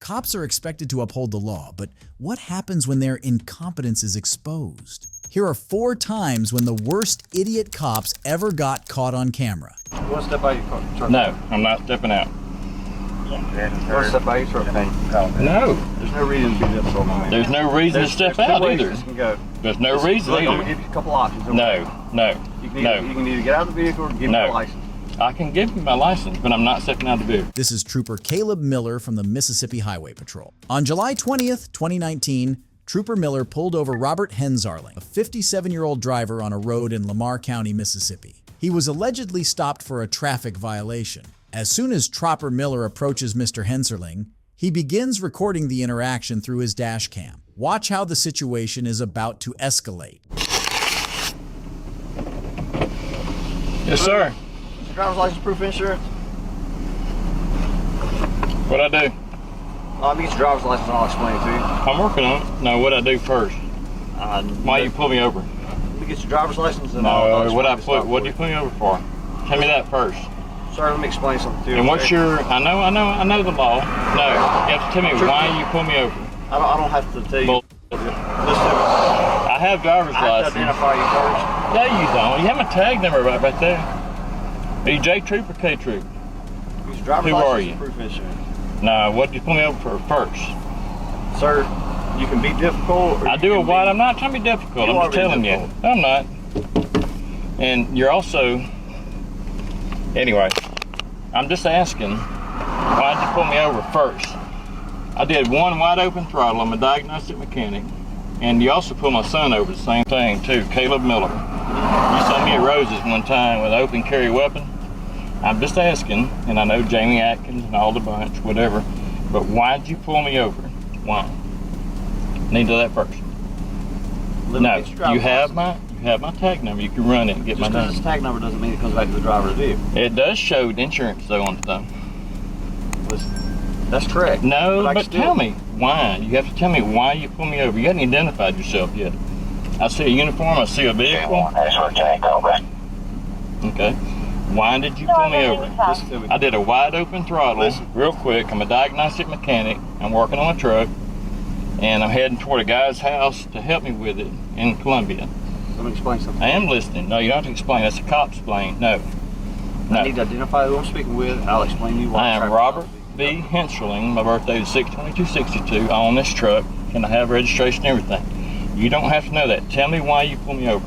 Cops are expected to uphold the law, but what happens when their incompetence is exposed? Here are 4 times when the worst idiot cops ever got caught on camera. You want to step out of your truck? No, I'm not stepping out. You want to step out of your truck? No. There's no reason to be difficult, my man. There's no reason to step out either. This can go. There's no reason Look, I'm either. going to give you a couple options. No. You can either get out of the vehicle or give me a license. I can give you my license, but I'm not stepping out of the vehicle. This is Trooper Caleb Miller from the Mississippi Highway Patrol. On July 20th, 2019, Trooper Miller pulled over Robert Hensarling, a 57-year-old driver on a road in Lamar County, Mississippi. He was allegedly stopped for a traffic violation. As soon as Trooper Miller approaches Mr. Hensarling, he begins recording the interaction through his dash cam. Watch how the situation is about to escalate. Yes, sir. Driver's license, proof of insurance. What'd I do? Let me get your driver's license and I'll explain it to you. I'm working on it. No, what'd I do first? Why you pull me over? Let me get your driver's license and I'll No, explain what'd you pull me over for? Tell me that first. Sir, let me explain something to you. And what's your, I know the law. No, you have to tell me why you pull me over. I don't have to tell you. Bull. Listen, I have driver's I have license. to identify you first. No, you don't. You have my tag number right there. Are you J Troop or K Troop? Use driver's Who license are you? and proof of insurance. No, what did you pull me over for first? Sir, you can be difficult. Or I do a what? I'm not trying to be difficult. I'm just telling you. No, I'm not. And you're also, anyway, I'm just asking, why did you pull me over first? I did one wide open throttle. I'm a diagnostic mechanic. And you also pulled my son over, the same thing too, Caleb Miller. You saw me at Rose's one time with an open carry weapon. I'm just asking, and I know Jamie Atkins and all the bunch, whatever, but why did you pull me over? Why? Need to know that first. No, you have my tag number. You can run it and get my name. Just because it's tag number doesn't mean it comes back to the driver of the vehicle. It does show insurance though on the thumb. Listen, that's correct. No, but tell me why. You have to tell me why you pull me over. You haven't identified yourself yet. I see a uniform. I see a vehicle. Okay. Why did you pull me over? I did a wide open throttle, real quick. I'm a diagnostic mechanic. I'm working on a truck, and I'm heading toward a guy's house to help me with it in Columbia. Let me explain something. I am listening. No, you don't have to explain. That's a cop's plane. No. I need to identify who I'm speaking with. I'll explain to you why. I am Robert B. Hensarling. My birthday is 6/22/62. I own this truck, and I have registration and everything. You don't have to know that. Tell me why you pull me over.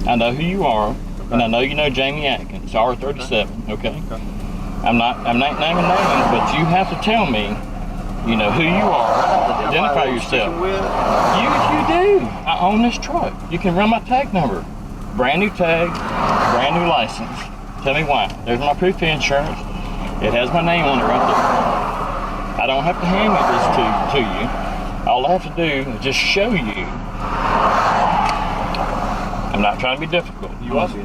I know who you are. And I know you know Jamie Atkins, R37, okay? I'm not naming names, but you have to tell me, you know, who you are, identify yourself. You do. I own this truck. You can run my tag number. Brand new tag, brand new license. Tell me why. There's my proof of insurance. It has my name on it right there. I don't have to hand this to you. All I have to do is just show you. I'm not trying to be difficult.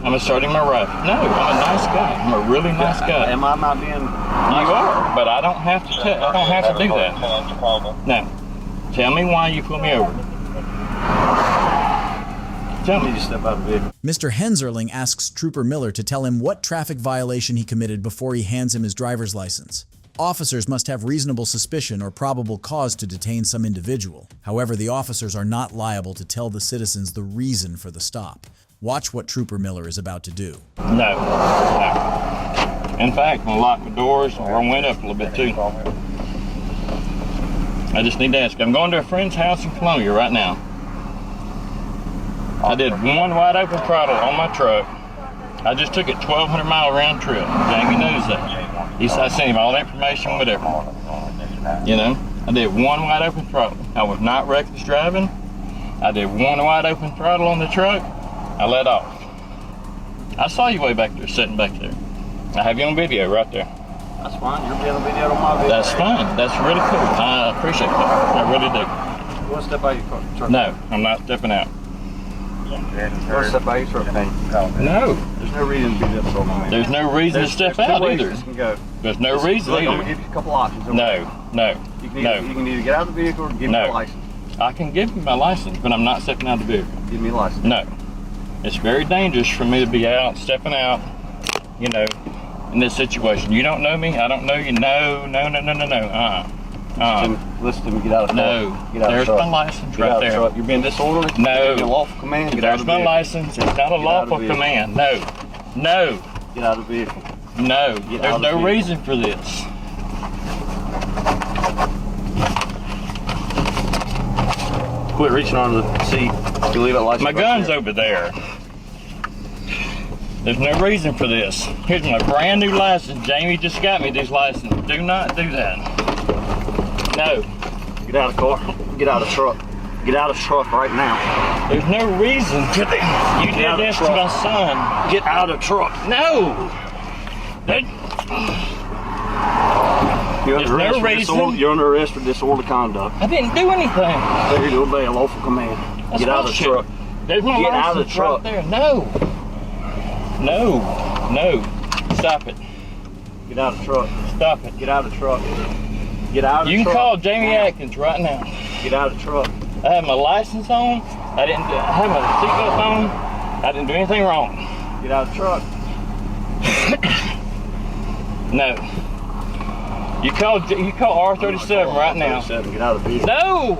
I'm asserting my right. No, I'm a nice guy. I'm a really nice guy. Am I not being? You are, but I don't have to. I don't have to do that. Now, tell me why you pulled me over. Tell me. You step out of the vehicle. Mr. Hensarling asks Trooper Miller to tell him what traffic violation he committed before he hands him his driver's license. Officers must have reasonable suspicion or probable cause to detain some individual. However, the officers are not liable to tell the citizens the reason for the stop. Watch what Trooper Miller is about to do. No. In fact, I'm gonna lock the doors and run wind up a little bit too. I just need to ask. I'm going to a friend's house in Columbia right now. I did one wide open throttle on my truck. I just took it 1,200 mile round trip. Jamie knows that. I sent him all the information, whatever. You know, I did one wide open throttle. I was not reckless driving. I did one wide open throttle on the truck. I let off. I saw you way back there, sitting back there. I have you on video right there. That's fine. You're being on video on my video. That's fine. That's really cool. I appreciate that. I really do. You want to step out of your truck? No, I'm not stepping out. You want to step out of your truck? No. There's no reason to be difficult, my man. There's no reason to step out either. This can go. There's no reason Look, either. I'm going to give you a couple options. No. You can either get out of the vehicle or give me a license. I can give you my license, but I'm not stepping out of the vehicle. Give me a license. No. It's very dangerous for me to be out, stepping out, you know, in this situation. You don't know me. I don't know you. No. Listen to me. Get out of the No. car. Get out There's of the truck. my license Get out right of the there. truck. You're being disorderly. No. Your lawful command. Get out There's of the my vehicle. license. It's not a Get out of the lawful vehicle. command. No. No. Get out of the vehicle. No. Get out There's of the no vehicle. reason for this. Quit reaching under the seat. You leave that license. My right gun's there. over there. There's no reason for this. Here's my brand new license. Jamie just got me this license. Do not do that. No. Get out of the car. Get out of the truck. Get out of the truck right now. There's no reason to this. You Get did out of the this to truck. my son. Get out of the truck. No. That- You're There's under no arrest for reason. You're under arrest for disorderly conduct. I didn't do anything. Failure to obey a lawful command. That's Get out of the bullshit. truck. There's my Get license out of the truck. right there. No. No. No. Stop it. Get out of the truck. Stop it. Get out of the truck. Get out of the You can truck. call Jamie Atkins right now. Get out of the truck. I have my license on. I have my seatbelt on. I didn't do anything wrong. Get out of the truck. No. You call R37 right now. Get out of the vehicle. No.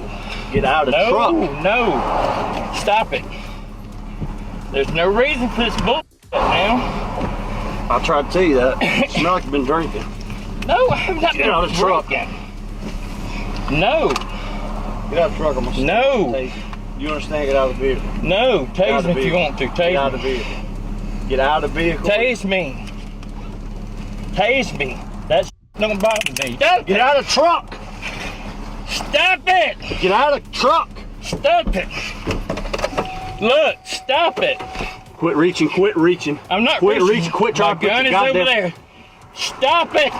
Get out of the No. truck. No. Stop it. There's no reason for this bullshit now. I tried to tell you that. You smell like you've been drinking. No, I'm not Get out of the truck. drinking. No. Get out of the truck. I'm gonna No. tase you. You understand? Get out of the vehicle. No. Get out Tase of me the if you vehicle. want to. Get out Tase of the me. vehicle. Get out of the vehicle. Tase me. Tase me. That don't bother me. Stop Get it. out of the truck. Stop it. Get out of the truck. Stop it. Look, stop it. Quit reaching. Quit reaching. I'm not Quit reaching. Quit My trying to put gun your is over goddamn- there. Stop it.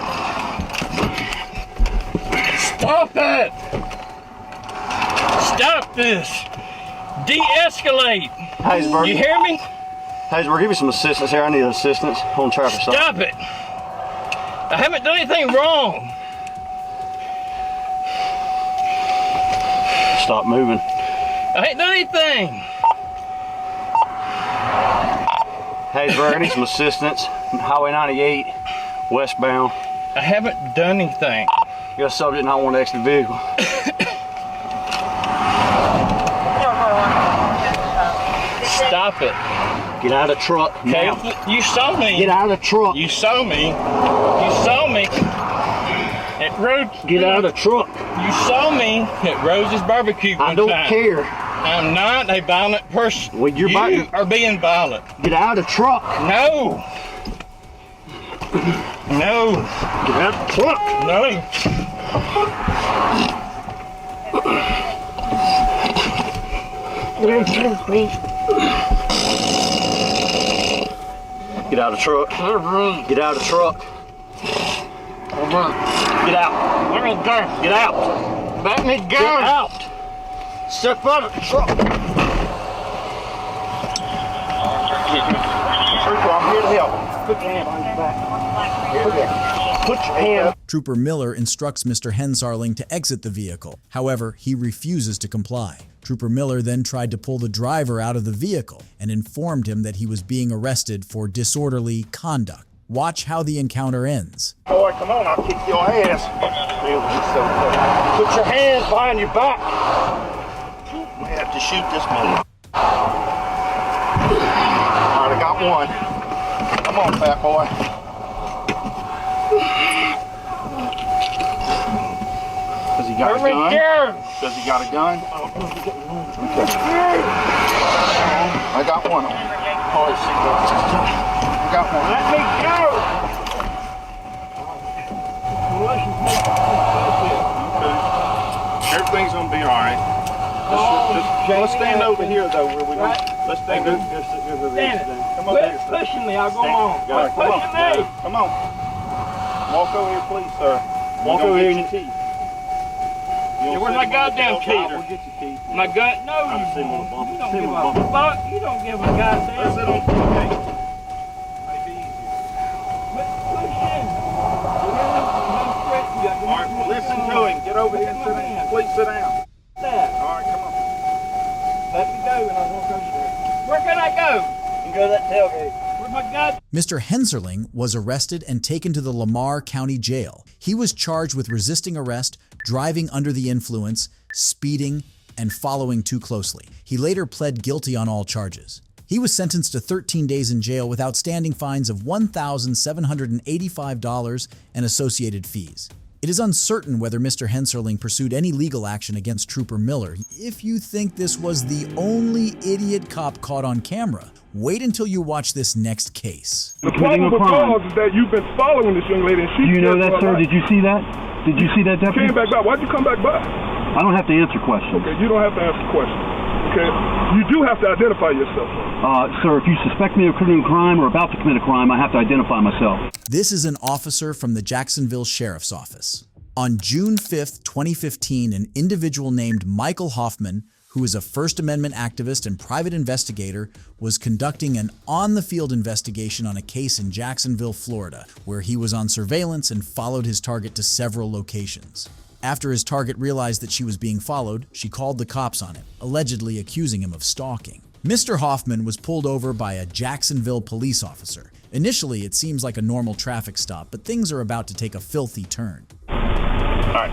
Stop it. Stop this. De-escalate. Haysburg. You hear me? Haysburg, give me some assistance here. I need assistance on traffic stop. Stop it. I haven't done anything wrong. Stop moving. I ain't done anything. Haysburg, I need some assistance. Highway 98, westbound. I haven't done anything. You got a subject not want to exit the vehicle. Stop it. Get out of the truck Okay? now. You saw me. Get out of the truck. You saw me. You saw me. At Rose. Get out of the truck. You saw me at Rose's Barbecue one I don't time. care. I'm not a violent person. Well, you're you violent. are being violent. Get out of the truck. No. No. Get out of the truck. No. Get out of the truck. Get out of the truck. Get out. Let me go. Get out. Let me Get go. out. Step out of the truck. Trooper, I'm here to help. Put your hand behind your back. Here we go. Put your hand. Trooper Miller instructs Mr. Hensarling to exit the vehicle. However, he refuses to comply. Trooper Miller then tried to pull the driver out of the vehicle and informed him that he was being arrested for disorderly conduct. Watch how the encounter ends. Boy, come on, I'll kick your ass. Put your hands behind your back. We have to shoot this man. All right, I got one. Come on, fat boy. Does he got a gun? Does he got a gun? Okay. I got one on. Oh, I got one. Let me go. Everything's gonna be all right. Let's stand over here though, where we let's stand over here. Come over Quit here, sir. pushing me. I'll go on. Come Quit on, pushing me. come on. Walk over here, please, sir. Walk over here in your teeth. Where's my goddamn key? We'll get your key. My gun. No, you I've seen one won't. bump. You don't Seen give one a bump. fuck. You don't give a goddamn. Let's sit on the gate. Quit pushing. All right, listen to him. Get over here and sit down. Please sit down. All right, come on. Let me go and I'll walk over there. Where can I go? You can go to that tailgate. Where Mr. Henzerling was arrested and taken to the Lamar County Jail. He was charged with resisting arrest, driving under the influence, speeding, and following too closely. He later pled guilty on all charges. He was sentenced to 13 days in jail with outstanding fines of $1,785 and associated fees. It is uncertain whether Mr. Henzerling pursued any legal action against Trooper Miller. If you think this was the only idiot cop caught on camera, wait until you watch this next case. The probable cause is that you've been following this young lady and she... Do you know that, sir? Did you see that? Did you see that, deputy? Came back by. Why'd you come back by? I don't have to answer questions. Okay, you don't have to answer questions. Okay? You do have to identify yourself. Sir, if you suspect me of committing a crime or about to commit a crime, I have to identify myself. This is an officer from the Jacksonville Sheriff's Office. On June 5th, 2015, an individual named Michael Hoffman, who is a First Amendment activist and private investigator, was conducting an on-the-field investigation on a case in Jacksonville, Florida, where he was on surveillance and followed his target to several locations. After his target realized that she was being followed, she called the cops on him, allegedly accusing him of stalking. Mr. Hoffman was pulled over by a Jacksonville police officer. Initially, it seems like a normal traffic stop, but things are about to take a filthy turn. All right.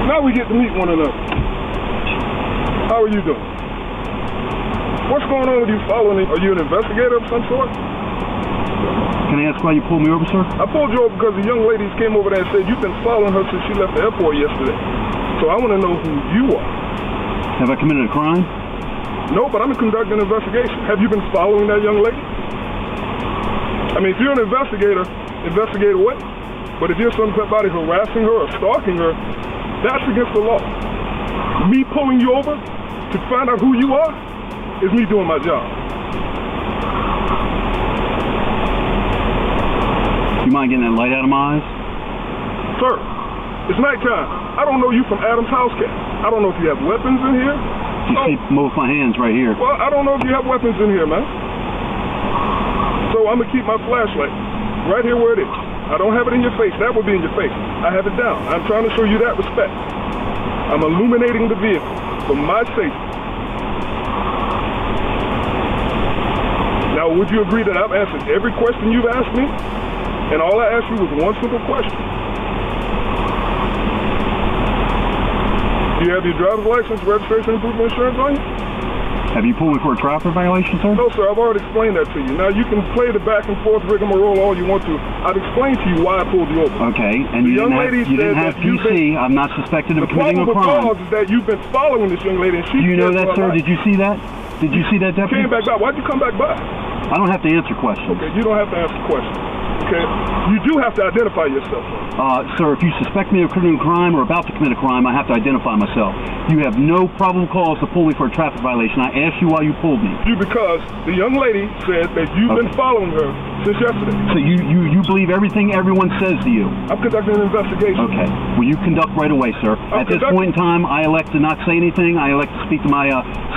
Now we get to meet one another. How are you doing? What's going on with you following? Are you an investigator of some sort? Can I ask why you pulled me over, sir? I pulled you over because the young ladies came over there and said you've been following her since she left the airport yesterday. So I want to know who you are. Have I committed a crime? No, but I'm conducting an investigation. Have you been following that young lady? I mean, if you're an investigator, investigate away. But if you're somebody harassing her or stalking her, that's against the law. Me pulling you over to find out who you are is me doing my job. You mind getting that light out of my eyes? Sir, it's nighttime. I don't know you from Adam's house cat. I don't know if you have weapons in here. You see both my hands right here. Well, I don't know if you have weapons in here, man. So I'm gonna keep my flashlight right here where it is. I don't have it in your face. That would be in your face. I have it down. I'm trying to show you that respect. I'm illuminating the vehicle for my safety. Now, would you agree that I've answered every question you've asked me? And all I asked you was one simple question. Do you have your driver's license, registration, and proof of insurance on you? Have you pulled me for a traffic violation, sir? No, sir. I've already explained that to you. Now, you can play the back and forth rigmarole all you want to. I've explained to you why I pulled you over. Okay, and you didn't have PC. I'm not suspected of committing a crime. The probable cause is that you've been following this young lady, and she... Do you know that, sir? Did you see that? Did you see that, deputy? Came back by. Why'd you come back by? I don't have to answer questions. Okay, you don't have to answer questions. Okay? You do have to identify yourself. Sir, if you suspect me of committing a crime or about to commit a crime, I have to identify myself. You have no probable cause to pull me for a traffic violation. I asked you why you pulled me. Because the young lady said that you've been following her since yesterday. So you believe everything everyone says to you? I'm conducting an investigation. Okay. Will you conduct right away, sir? At this point in time, I elect to not say anything. I elect to speak to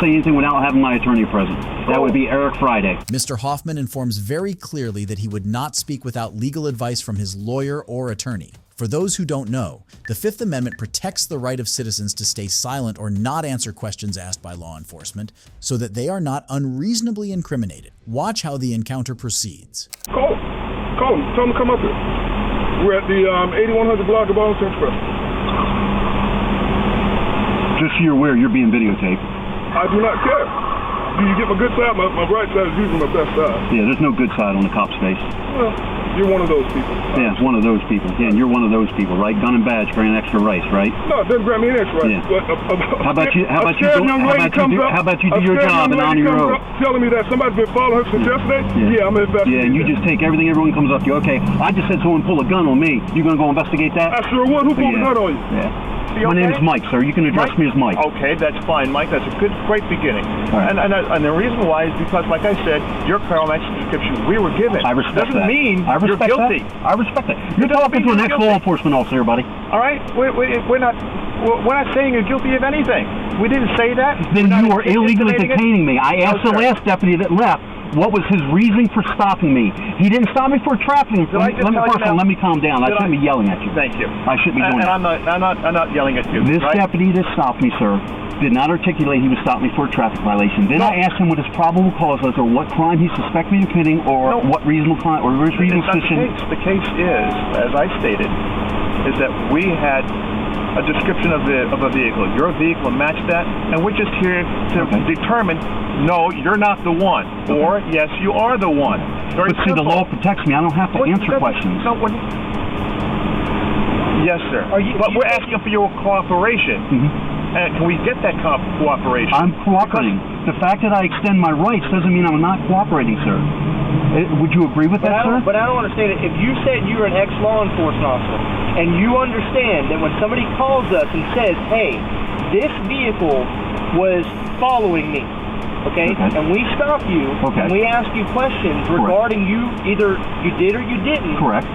say anything without having my attorney present. That would be Eric Friday. Mr. Hoffman informs very clearly that he would not speak without legal advice from his lawyer or attorney. For those who don't know, the Fifth Amendment protects the right of citizens to stay silent or not answer questions asked by law enforcement so that they are not unreasonably incriminated. Watch how the encounter proceeds. Call him. Tell him to come up here. We're at the 8100 block of Arlington Express. Just so you're aware, you're being videotaped. I do not care. Do you get my good side? My right side is usually my best side. Yeah, there's no good side on the cop's face. Well, you're one of those people. Yeah, one of those people. Yeah, and you're one of those people, right? Gun and badge, grant extra rights, right? No, it doesn't grant me an extra rights. Yeah. But, how about you do your job and honor your oath? Telling me that somebody's been following her since yesterday? Yeah, I'm investigating. Yeah, and you just take everything everyone comes up to you. Okay, I just said someone pull a gun on me. You gonna go investigate that? I sure would. Who pulled a gun on you? Yeah. My name's Mike, sir. You can address me as Mike. Okay, that's fine, Mike. That's a great beginning. Right. And the reason why is because, like I said, your criminal action description we were given. I respect that. Doesn't mean you're guilty. I respect that. You're talking to an ex-law enforcement officer, buddy. All right, we're not saying you're guilty of anything. We didn't say that. Then you are illegally detaining me. I asked the last deputy that left, What was his reason for stopping me? He didn't stop me for traffic. Let me calm down. I shouldn't be yelling at you. Thank you. I shouldn't be doing that. And I'm not yelling at you. This right? deputy that stopped me, sir, did not articulate he was stopping me for a traffic violation. Then I asked him what his probable cause was, or what crime he suspected me of committing, or what reasonable crime, or reasonable suspicion. The case is, as I stated, is that we had a description of a vehicle. Your vehicle matched that, and we're just here to determine, no, you're not the one, or yes, you are the one. Very But see, the law protects me. I don't have to answer questions. Yes, sir. But we're asking for your cooperation. And can we get that cooperation? I'm cooperating. The fact that I extend my rights doesn't mean I'm not cooperating, sir. Would you agree with that, sir? But I don't understand it. If you said you're an ex-law enforcement officer, and you understand that when somebody calls us and says, hey, this vehicle was following me, okay? And we stop you, and we ask you questions regarding you, either you did or you didn't. Correct.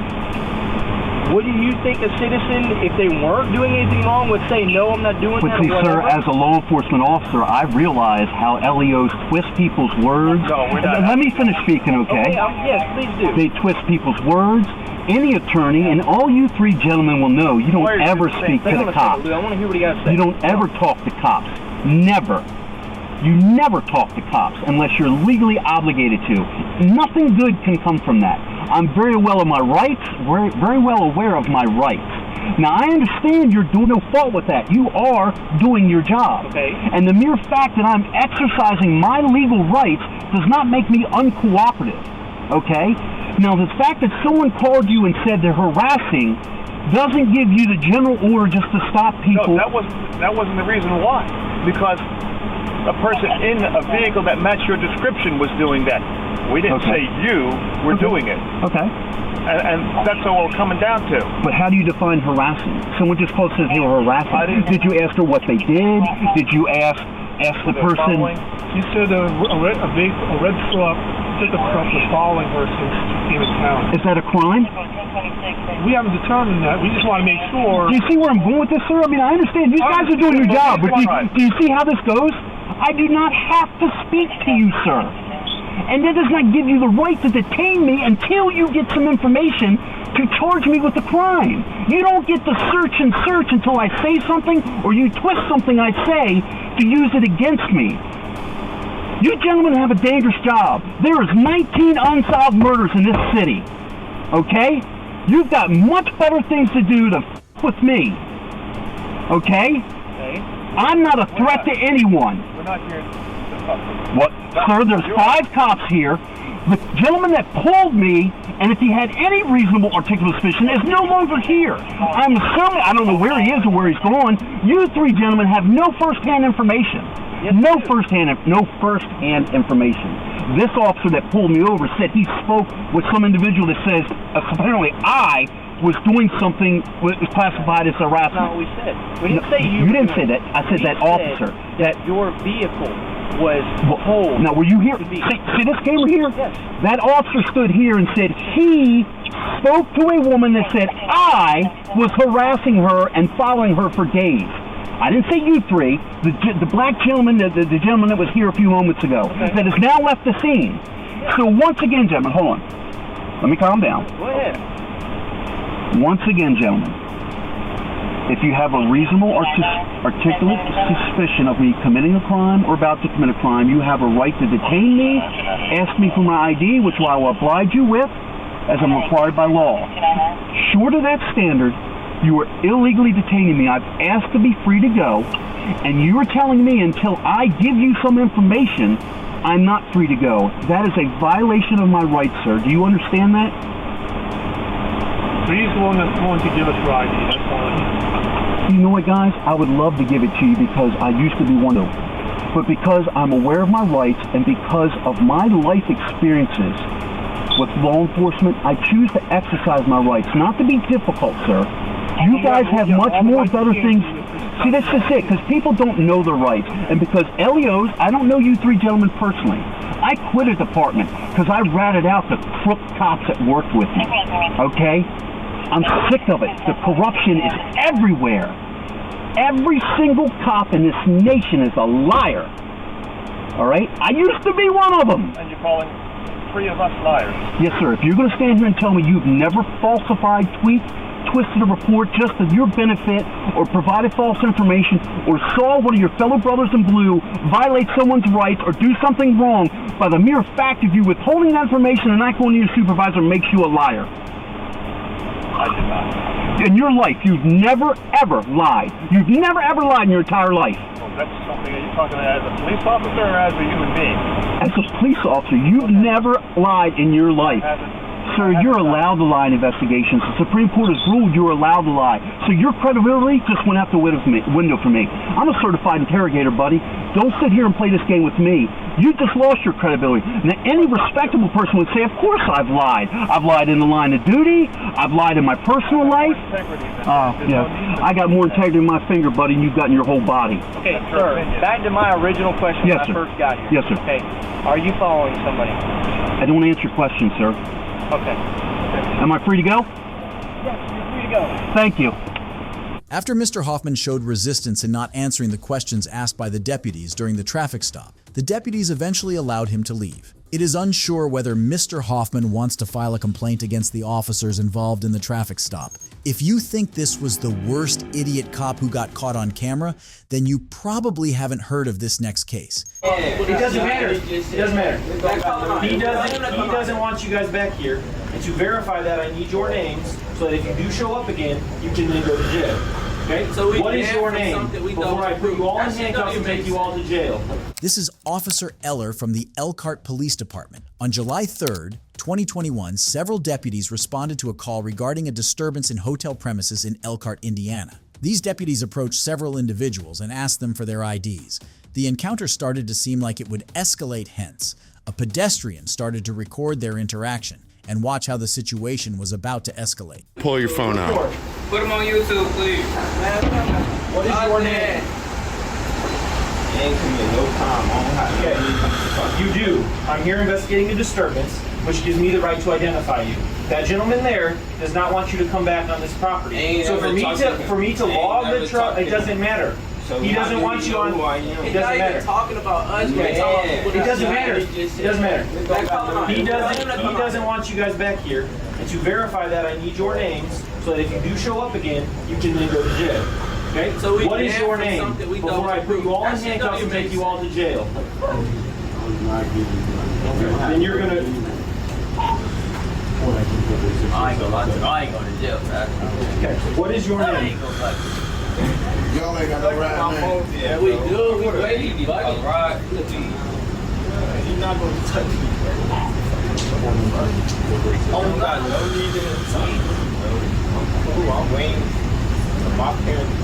Wouldn't you think a citizen, if they weren't doing anything wrong, would say, no, I'm not doing that? But see, sir, as a law enforcement officer, I realize how LEOs twist people's words. No, we're not. Let me finish speaking, okay? Yes, please do. They twist people's words. Any attorney, and all you three gentlemen will know, you don't ever speak to the cops. I want to hear what he got to say. You don't ever talk to cops. Never. You never talk to cops unless you're legally obligated to. Nothing good can come from that. I'm very well of my rights, very well aware of my rights. Now, I understand you're doing no fault with that. You are doing your job. Okay. And the mere fact that I'm exercising my legal rights does not make me uncooperative. Okay? Now, the fact that someone called you and said they're harassing doesn't give you the general order just to stop people. No, that wasn't the reason why. Because a person in a vehicle that matched your description was doing that. We didn't say you were doing it. Okay. And that's what we're coming down to. But how do you define harassing? Someone just called and says they were harassing. Did you ask her what they did? Did you ask the person? She said a red truck, pickup truck was following her since she came in town. Is that a crime? We haven't determined that. We just want to make sure. Do you see where I'm going with this, sir? I mean, I understand you guys are doing your job, but do you see how this goes? I do not have to speak to you, sir. And that does not give you the right to detain me until you get some information to charge me with a crime. You don't get to search until I say something, or you twist something I say to use it against me. You gentlemen have a dangerous job. There is 19 unsolved murders in this city. Okay? You've got much better things to do to with me. Okay? I'm not a threat to anyone. We're not here. What? Sir, there's 5 cops here. The gentleman that pulled me, and if he had any reasonable articulate suspicion, is no longer here. I'm assuming, I don't know where he is or where he's gone. You 3 gentlemen have no first-hand information. No first-hand information. This officer that pulled me over said he spoke with some individual that says, apparently I was doing something was classified as harassment. That's not what we said. We didn't say you. You didn't say that. I said that officer. That your vehicle was told. Now, were you here? See this camera here? Yes. That officer stood here and said he spoke to a woman that said I was harassing her and following her for days. I didn't say you 3. The black gentleman, the gentleman that was here a few moments ago, that has now left the scene. So once again, gentlemen, hold on. Let me calm down. Go ahead. Once again, gentlemen, if you have a reasonable articulate suspicion of me committing a crime or about to commit a crime, you have a right to detain me, ask me for my ID, which I will oblige you with, as I'm required by law. Short of that standard, you are illegally detaining me. I've asked to be free to go, and you are telling me until I give you some information, I'm not free to go. That is a violation of my rights, sir. Do you understand that? He's the one that's going to give us your ID. That's fine. You know what, guys? I would love to give it to you because I used to be one of them. But because I'm aware of my rights and because of my life experiences with law enforcement, I choose to exercise my rights. Not to be difficult, sir. You guys have much more better things. See, that's just it, because people don't know their rights. And because LEOs, I don't know you 3 gentlemen personally. I quit a department because I ratted out the crook cops that worked with me. Okay? I'm sick of it. The corruption is everywhere. Every single cop in this nation is a liar. All right? I used to be one of them. And you're calling three of us liars. Yes, sir. If you're going to stand here and tell me you've never falsified tweets, twisted a report just for your benefit, or provided false information, or saw one of your fellow brothers in blue violate someone's rights or do something wrong, by the mere fact of you withholding that information and not going to your supervisor makes you a liar. I did not. In your life, you've never, ever lied. You've never, ever lied in your entire life. Well, that's something that you're talking about as a police officer or as a human being? As a police officer, you've never lied in your life. Sir, you're allowed to lie in investigations. The Supreme Court has ruled you're allowed to lie. So your credibility just went out the window for me. I'm a certified interrogator, buddy. Don't sit here and play this game with me. You just lost your credibility. Now, any respectable person would say, of course I've lied. I've lied in the line of duty. I've lied in my personal life. Yeah. I got more integrity in my finger, buddy, than you've got in your whole body. Okay, sir, back to my original question when I Yes, sir. first got here. Yes, sir. Okay, are you following somebody? I don't answer your question, sir. Okay. Am I free to go? Yes, you're free to go. Thank you. After Mr. Hoffman showed resistance in not answering the questions asked by the deputies during the traffic stop, the deputies eventually allowed him to leave. It is unsure whether Mr. Hoffman wants to file a complaint against the officers involved in the traffic stop. If you think this was the worst idiot cop who got caught on camera, then you probably haven't heard of this next case. It doesn't matter. It doesn't matter. He doesn't want you guys back here. And to verify that, I need your names so that if you do show up again, you can then go to jail. Okay? So what is your name before I put you all in handcuffs and take you all to jail? This is Officer Eller from the Elkhart Police Department. On July 3rd, 2021, several deputies responded to a call regarding a disturbance in hotel premises in Elkhart, Indiana. These deputies approached several individuals and asked them for their IDs. The encounter started to seem like it would escalate, hence, a pedestrian started to record their interaction and watch how the situation was about to escalate. Pull your phone out. Put them on YouTube, please. What is your name? Okay. You do. I'm here investigating a disturbance, which gives me the right to identify you. That gentleman there does not want you to come back on this property. So for me to log the truck, it doesn't matter. He doesn't want you on. It doesn't matter. Talking about us. It doesn't matter. It doesn't matter. He doesn't want you guys back here. And to verify that, I need your names so that if you do show up again, you can then go to jail. Okay? So what is your name before I put you all in handcuffs and take you all to jail? Then you're gonna. I ain't going to jail, man. Okay. So what is your name? Y'all ain't got no right name. Yeah, we do. We ready, buddy. Right. You're not going to touch me. Oh, God, no need to see. I'm waiting for my parents.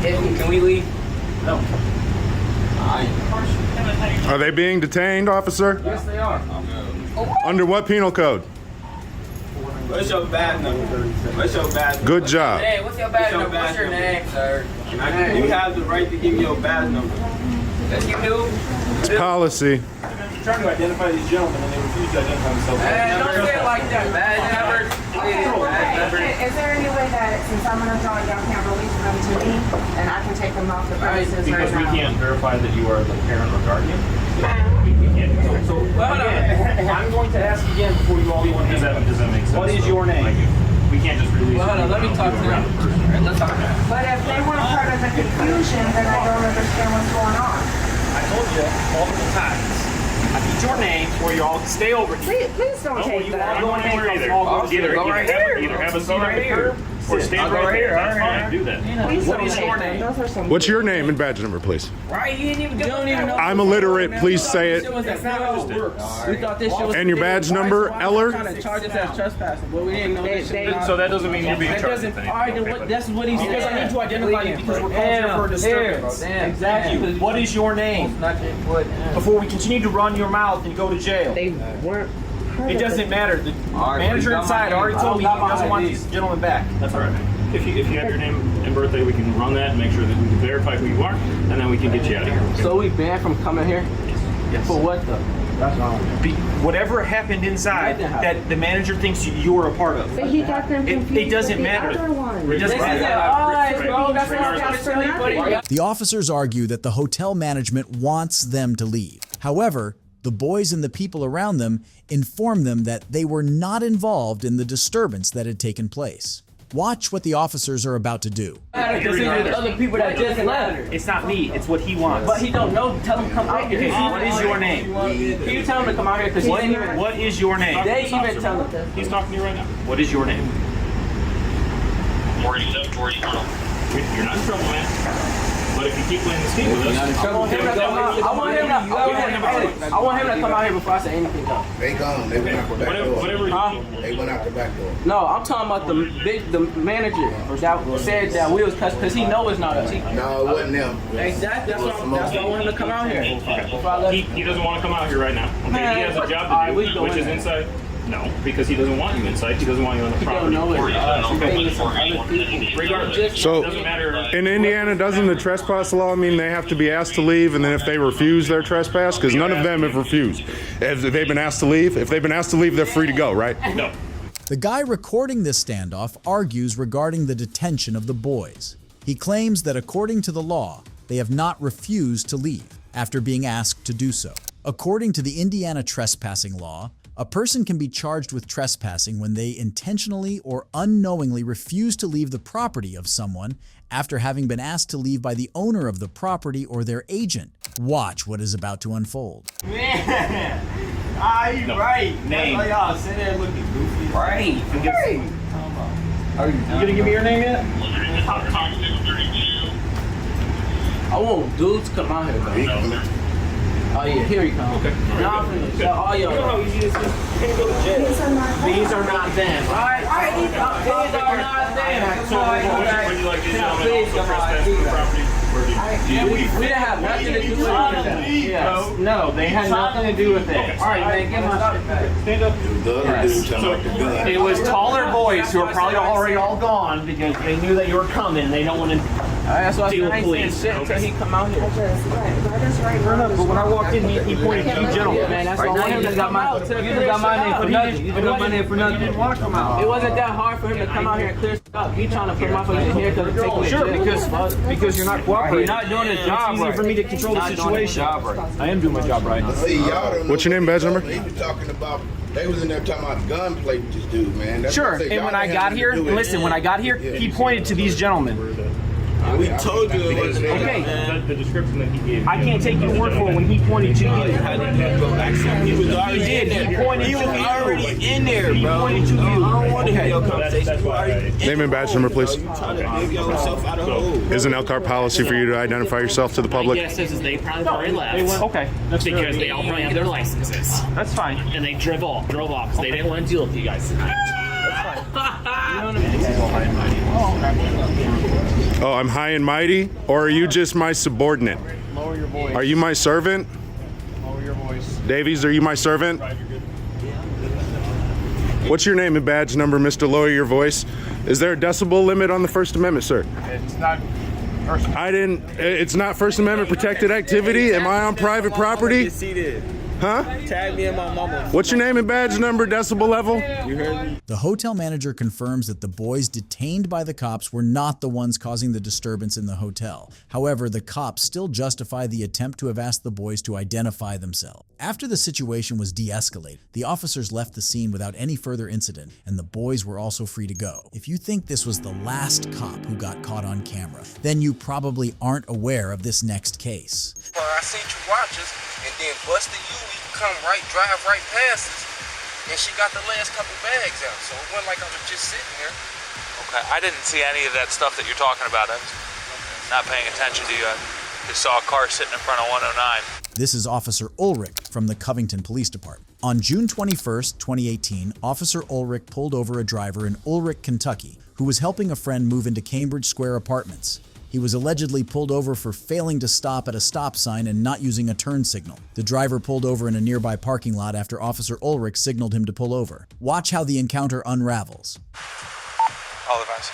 Can we leave? No. Are they being detained, officer? Yes, they are. Under what penal code? What's your badge number? What's your badge number? Good job. Hey, what's your badge number? What's your name, sir? You have the right to give me your badge number. Yes, you do. It's policy. I'm trying to identify these gentlemen and they refuse to identify themselves. Hey, don't say it like that. Badge number. Is there any way that, since I'm an adult, y'all can't release them to me, and I can take them off the premises right now? Because we can't verify that you are the parent or guardian. So again, I'm going to ask again before you all go on. Does that make sense? What is your name? We can't just release Well, hold on, let me talk to them. Let's talk to them. But if they weren't part of the confusion, then I don't understand what's going on. I told you multiple times. I need your name or you all stay over here. Please don't take You that. all go in handcuffs. Either have a seat right here or stand right here. That's fine. Do that. Please What don't is take your that. name? Those are some. What's your name and badge number, please? Right, you didn't even know. I'm illiterate. Please say it. That's not how it works. We thought this shit was. And your badge number, Eller? Trying to charge us as trespassing, but we didn't know this shit. So that doesn't mean you're being That charged. doesn't. All right, that's what he said. Because I need to identify you because we're calling here for a disturbance. Exactly. What is your name? Before we continue to run your mouth and go to jail. They weren't. It doesn't matter. The manager inside already told me he doesn't want these gentlemen back. That's all right. If you have your name and birthday, we can run that and make sure that we can verify who you are, and then we can get you out of here. So we banned from coming here? Yes. For what though? That's wrong. Whatever happened inside that the manager thinks you're a part of. But he got them confused. It doesn't with matter. The other one. It doesn't matter. That's nothing. The officers argue that the hotel management wants them to leave. However, the boys and the people around them inform them that they were not involved in the disturbance that had taken place. Watch what the officers are about to do. Other people that just left. It's not me. It's what he wants. But he don't know. Tell him to come out here. What is your name? Can you tell him to come out here? Because What is your name? they even tell him. He's talking to you right now. What is your name? You're not in trouble, man. But if you keep playing this game with us, I want him to come out here before I say anything else. They gone. They went out the back door. They went out the back door. No, I'm talking about the manager that said that we was because he know it's not us. No, it wasn't them. Exactly. That's why I want him to come out here. He doesn't want to come out here right now. Okay, he has a job to do, which is inside. No, because he doesn't want you inside. He doesn't want you on the property. Regardless, So, it doesn't matter. in Indiana, doesn't the trespass law mean they have to be asked to leave, and then if they refuse their trespass? Because none of them have refused. Have they been asked to leave? If they've been asked to leave, they're free to go, right? No. The guy recording this standoff argues regarding the detention of the boys. He claims that according to the law, they have not refused to leave after being asked to do so. According to the Indiana trespassing law, a person can be charged with trespassing when they intentionally or unknowingly refuse to leave the property of someone after having been asked to leave by the owner of the property or their agent. Watch what is about to unfold. Man, you right. Name. That's why y'all sit there looking goofy. Right. You gonna give me your name yet? I want dudes to come out here, bro. Oh yeah, here he comes. Okay. Now I'm finna tell all y'all. You know how easy this is? You can't go to jail. These are not them. Alright, these are not them. So would you like to tell them also trespass on the property? We didn't have nothing to do with that. Yes. No, they had nothing to do with it. All right, man, get my stuff back. Stand up. The other dude talking about the gun. It was taller boys who are probably already all gone because they knew that you were coming. They don't want to That's why deal I with ain't police. saying shit until he come out here. But when I walked in, he pointed to you gentlemen. Man, that's all you just got my name for nothing. You got my name for nothing. Didn't want to come out. It wasn't that hard for him to come out here and clear stuff up. He trying to put my face in here to take me. Sure, because you're not cooperating. You're not doing his job It's easier right. for me to control the situation. I am doing my job right. See, y'all don't know. What's your name, badge number? He was talking about. They was in there talking about gunplay with this dude, man. That's Sure, what I say, and when y'all I ain't got have here, nothing to do with listen, it. when I got here, he pointed to these gentlemen. We told you it wasn't Okay. The description that he gave. I can't take your word for it when he pointed to you. He was already He did. in there. He pointed He to was you. already in there, He bro. pointed to you. I don't want to have your conversation. That's You why already in Name and the badge number, hole, please. bro. You trying to dig yourself out of the hole. Is an Elkhart policy for you to identify yourself to the public? Yes, is they probably already left. Okay, that's Because they all probably have their licenses. That's fine. And they drove off because they didn't want to deal with you guys tonight. Oh, I'm high and mighty? Or are you just my subordinate? Lower your voice. Are you my servant? Lower your voice. Davies, are you my servant? What's your name and badge number, Mr. Lower Your Voice? Is there a decibel limit on the First Amendment, sir? It's not. It's not First Amendment protected activity? Am I on private property? See this. Huh? Tag me and my mama. What's your name and badge number, decibel level? You heard me? The hotel manager confirms that the boys detained by the cops were not the ones causing the disturbance in the hotel. However, the cops still justify the attempt to have asked the boys to identify themselves. After the situation was de-escalated, the officers left the scene without any further incident, and the boys were also free to go. If you think this was the last cop who got caught on camera, then you probably aren't aware of this next case. Well, I seen you watch us, and then busted you, we come right, drive right past us, and she got the last couple bags out, so it wasn't like I was just sitting there. Okay, I didn't see any of that stuff that you're talking about. I was not paying attention to you. I just saw a car sitting in front of 109. This is Officer Ulrich from the Covington Police Department. On June 21st, 2018, Officer Ulrich pulled over a driver in Ulrich, Kentucky, who was helping a friend move into Cambridge Square Apartments. He was allegedly pulled over for failing to stop at a stop sign and not using a turn signal. The driver pulled over in a nearby parking lot after Officer Ulrich signaled him to pull over. Watch how the encounter unravels. All advice.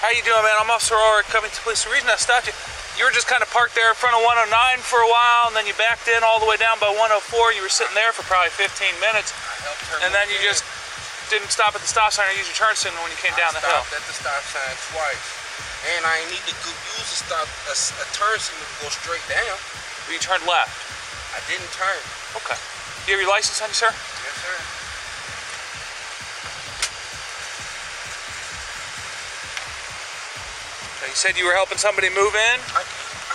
How you doing, man? I'm Officer Ulrich, Covington Police. The reason I stopped you, You were just kind of parked there in front of 109 for a while, and then you backed in all the way down by 104. You were sitting there for probably 15 minutes, and then you just didn't stop at the stop sign or use your turn signal when you came down the hill. I stopped at the stop sign twice, and I ain't need to use a turn signal to go straight down. But you turned left. I didn't turn. Okay. Do you have your license on you, sir? Yes, sir. Okay, you said you were helping somebody move in? I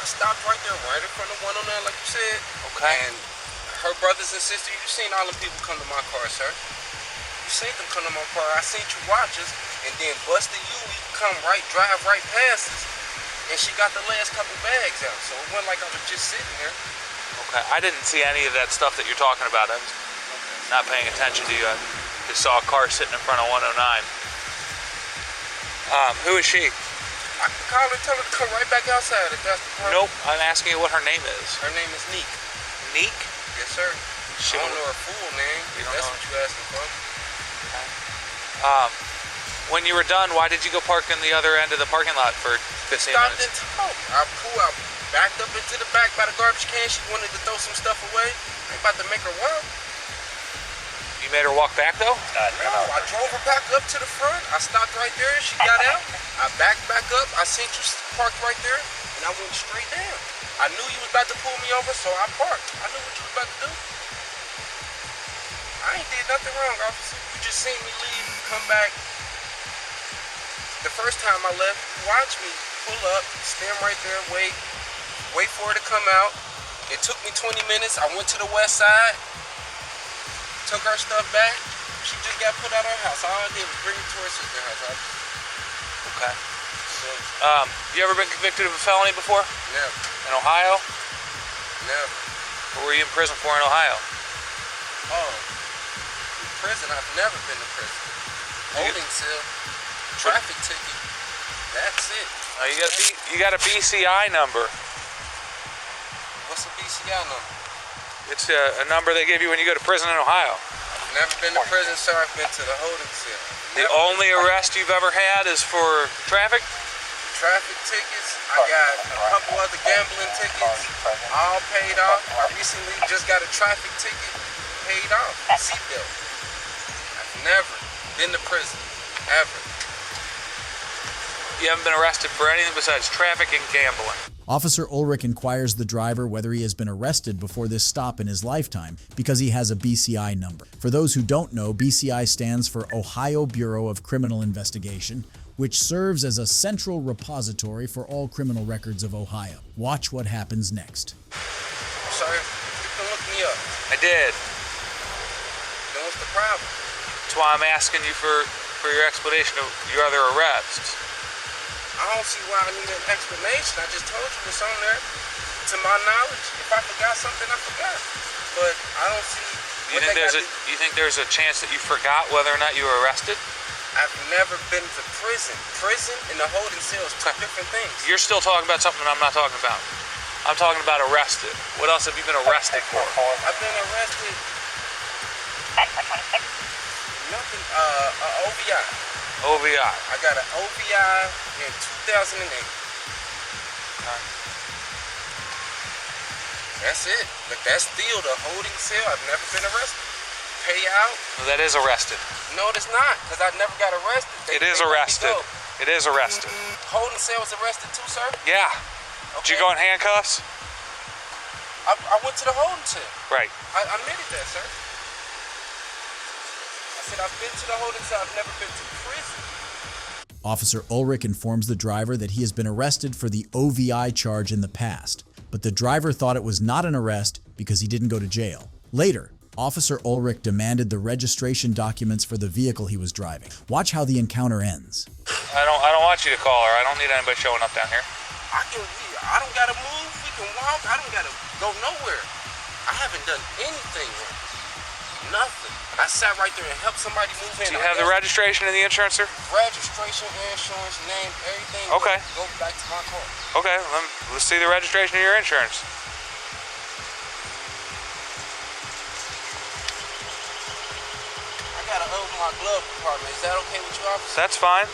stopped right there, right in front of 109, like you said. Okay. And her brothers and sisters, you seen all the people come to my car, sir. You seen them come to my car. I seen you watch us, and then Buster Huey drive right past us, and she got the last couple bags out. So it wasn't like I was just sitting there. Okay, I didn't see any of that stuff that you're talking about. I was not paying attention to you. I just saw a car sitting in front of 109. Who is she? I can call her, tell her to come right back outside if that's the problem. Nope, I'm asking you what her name is. Her name is Neek. Neek? Yes, sir. I don't know her full name, if that's what you asking for. Okay. When you were done, why did you go park in the other end of the parking lot for 15 Stopped minutes? and talked. I backed up into the back by the garbage can. She wanted to throw some stuff away. I ain't about to make her walk. You made her walk back though? No, I drove her back up to the front. I stopped right there. She got out. I backed back up. I seen you parked right there, and I went straight down. I knew you was about to pull me over, so I parked. I knew what you was about to do. I ain't did nothing wrong, officer. You just seen me leave, come back. The first time I left, you watched me pull up, stand right there, wait for her to come out. It took me 20 minutes. I went to the west side, took her stuff back. She just got put out of her house. All I did was bring her to her sister's house. Okay. You ever been convicted of a felony before? Never. In Ohio? Never. What were you in prison for in Ohio? Oh, in prison? I've never been to prison. Holding cell, traffic ticket. That's it. You got a BCI number. What's a BCI number? It's a number they give you when you go to prison in Ohio. I've never been to prison, sir. I've been to the holding cell. The only arrest you've ever had is for traffic? Traffic tickets. I got a couple other gambling tickets, all paid off. I recently just got a traffic ticket paid off. Seatbelt. I've never been to prison, ever. You haven't been arrested for anything besides traffic and gambling. Officer Ulrich inquires the driver whether he has been arrested before this stop in his lifetime because he has a BCI number. For those who don't know, BCI stands for Ohio Bureau of Criminal Investigation, which serves as a central repository for all criminal records of Ohio. Watch what happens next. Sir, you can look me up. I did. Then what's the problem? That's why I'm asking you for your explanation of your other arrests. I don't see why I need an explanation. I just told you what's on there. To my knowledge, if I forgot something, I forgot. But I don't see. You think there's a chance that you forgot whether or not you were arrested? I've never been to prison. Prison and the holding cell is two different things. You're still talking about something I'm not talking about. I'm talking about arrested. What else have you been arrested for? I've been arrested. Nothing. OVI. OVI. I got an OVI in 2008. Okay. That's it. But that's still the holding cell. I've never been arrested. Payout. Well, that is arrested. No, it's not, because I never got arrested. It is arrested. It is arrested. Holding cell was arrested too, sir? Yeah. Okay. Did you go in handcuffs? I went to the holding cell. Right. I admitted that, sir. I said I've been to the holding cell. I've never been to prison. Officer Ulrich informs the driver that he has been arrested for the OVI charge in the past, but the driver thought it was not an arrest because he didn't go to jail. Later, Officer Ulrich demanded the registration documents for the vehicle he was driving. Watch how the encounter ends. I don't want you to call her. I don't need anybody showing up down here. I don't gotta move. We can walk. I don't gotta go nowhere. I haven't done anything wrong. Nothing. I sat right there and helped somebody move in. Do you have the registration and the insurance, sir? Registration, insurance, name, everything. Okay. Go back to my car. Okay, let's see the registration and your insurance. I gotta open my glove compartment. Is that okay with you, officer? That's fine.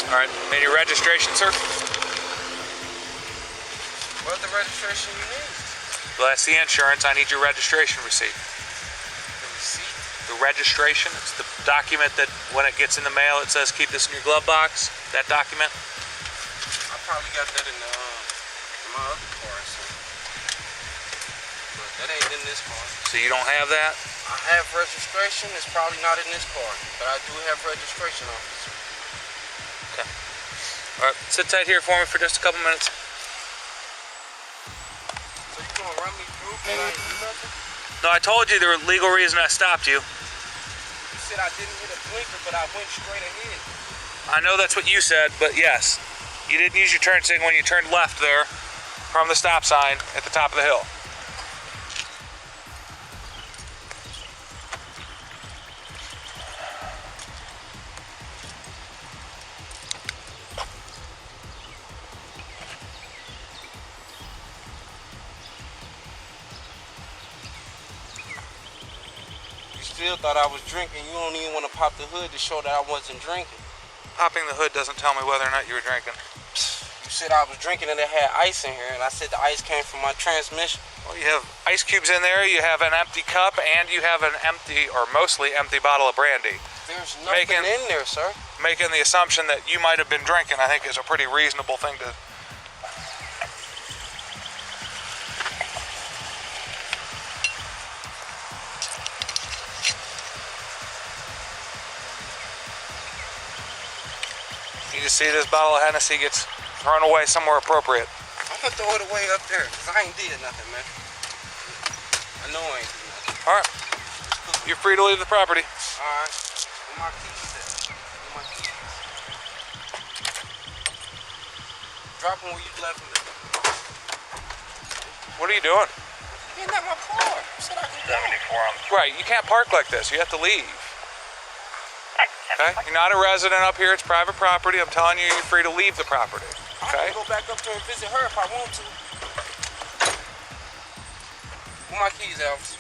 All right, and your registration, sir? What's the registration you need? Well, that's the insurance. I need your registration receipt. The receipt? The registration, it's the document that when it gets in the mail, it says keep this in your glove box. That document. I probably got that in my other car, so. But that ain't in this car. So you don't have that? I have registration. It's probably not in this car, but I do have registration, officer. Okay. All right, sit tight here for me for just a couple minutes. So you gonna run me through? Can I do nothing? No, I told you the legal reason I stopped you. You said I didn't hit a blinker, but I went straight ahead. I know that's what you said, but yes. You didn't use your turn signal when you turned left there from the stop sign at the top of the hill. Still thought I was drinking. You don't even want to pop the hood to show that I wasn't drinking. Popping the hood doesn't tell me whether or not you were drinking. You said I was drinking and it had ice in here, and I said the ice came from my transmission. Well, you have ice cubes in there, you have an empty cup, and you have an empty, or mostly empty bottle of brandy. There's nothing in there, sir. Making the assumption that you might have been drinking, I think, is a pretty reasonable thing to... You just see this bottle of Hennessy gets thrown away somewhere appropriate. I'm gonna throw it away up there, because I ain't did nothing, man. I know I ain't did nothing. All right. You're free to leave the property. All right. Where my keys at? Where my keys? Drop them where you left them. What are you doing? Getting out my car. You said I could go. Right, you can't park like this. You have to leave. Okay? You're not a resident up here. It's private property. I'm telling you, you're free to leave the property. Okay? I can go back up there and visit her if I want to. Where my keys, Elvis?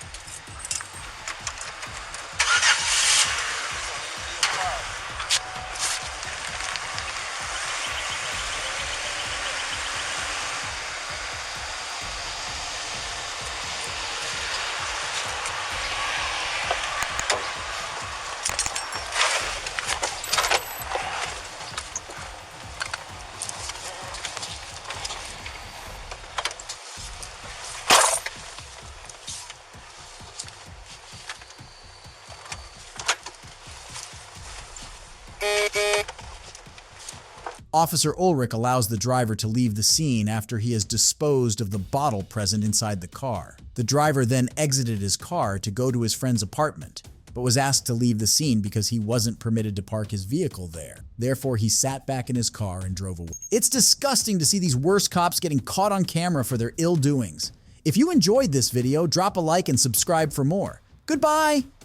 Officer Ulrich allows the driver to leave the scene after he has disposed of the bottle present inside the car. The driver then exited his car to go to his friend's apartment, but was asked to leave the scene because he wasn't permitted to park his vehicle there. Therefore, he sat back in his car and drove away. It's disgusting to see these worst cops getting caught on camera for their ill doings. If you enjoyed this video, drop a like and subscribe for more. Goodbye!